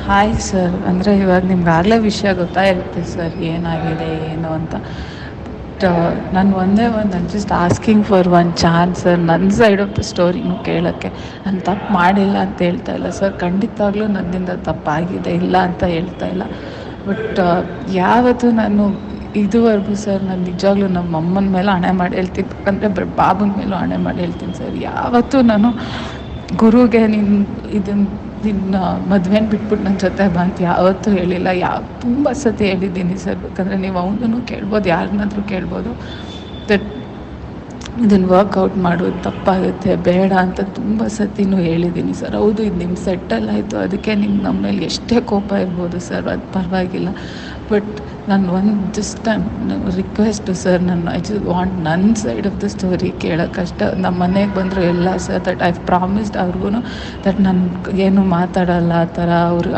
Hi sir. ಅಂದರೆ ಇವಾಗ ನಿಮ್ಗಾಗಲೇ ವಿಷಯ ಗೊತ್ತಾಗಿರುತ್ತೆ ಸರ್ ಏನಾಗಿದೆ ಏನು ಅಂತ. ಬಟ್ ನಾನು ನಾನು just asking for one chance sir, ನನ್ನ ಸೈಡ್ ಆಫ್ ದ ಸ್ಟೋರಿನೂ ಕೇಳೋಕ್ಕೆ. ನಾನು ತಪ್ಪು ಮಾಡಿಲ್ಲ ಅಂತ ಹೇಳ್ತಾ ಇಲ್ಲ ಸರ್, ಖಂಡಿತವಾಗ್ಲೂ ನನ್ನಿಂದ ತಪ್ಪಾಗಿದೆ, ಇಲ್ಲ ಅಂತ ಹೇಳ್ತಾ ಇಲ್ಲ. ಬಟ್ ಯಾವತ್ತೂ ನಾನು ಇದುವರೆಗೂ ಸರ್, ನಾನು ನಿಜವಾಗ್ಲೂ ನಮ್ಮ ಅಮ್ಮನ ಮೇಲೆ ಹಣೆ ಮಾಡಿ ಹೇಳ್ತೀನಿ, ಯಾಕಂದರೆ ಬಾಬನ ಮೇಲೂ ಹಣೆ ಮಾಡಿ ಹೇಳ್ತೀನಿ ಸರ್, ಯಾವತ್ತೂ ನಾನು ಗುರುಗೆ ನಿನ್ನ ಮದುವೆನ ಬಿಟ್ಬಿಟ್ಟು ನನ್ನ ಜೊತೆ ಬಾ ಅಂತ ಯಾವತ್ತೂ ಹೇಳಿಲ್ಲ. ತುಂಬ ಸತಿ ಹೇಳಿದ್ದೀನಿ ಸರ್, ಬೇಕಂದರೆ ನೀವು ಅವನೂ ಕೇಳ್ಬೋದು, ಯಾರನ್ನಾದ್ರೂ ಕೇಳ್ಬೋದು. ದಟ್ ಇದನ್ನು ವರ್ಕೌಟ್ ಮಾಡೋದು ತಪ್ಪಾಗುತ್ತೆ, ಬೇಡ ಅಂತ ತುಂಬ ಸತಿನೂ ಹೇಳಿದ್ದೀನಿ ಸರ್. ಹೌದು, ಇದು ನಿಮ್ಮ ಸೆಟ್ಟಲ್ ಆಯಿತು, ಅದಕ್ಕೆ ನಿಮ್ಗೆ ನಮ್ಮ ಮೇಲೆ ಎಷ್ಟೇ ಕೋಪ ಇರ್ಬೋದು ಸರ್, ಅದು ಪರವಾಗಿಲ್ಲ. ಬಟ್ ನಾನು just request sir, I just want ನನ್ನ ಸೈಡ್ ಆಫ್ ದ ಸ್ಟೋರಿ ಕೇಳೋಕ್ಕಷ್ಟೇ. ನಮ್ಮ ಮನೆಗೆ ಬಂದರು ಎಲ್ಲ ಸರ್, ದಟ್ ಐ ಪ್ರಾಮಿಸ್ಡ್ ಅವ್ರಿಗೂ ದಟ್ ನಾನು ಏನು ಮಾತಾಡೋಲ್ಲ ಆ ಥರ. ಅವರು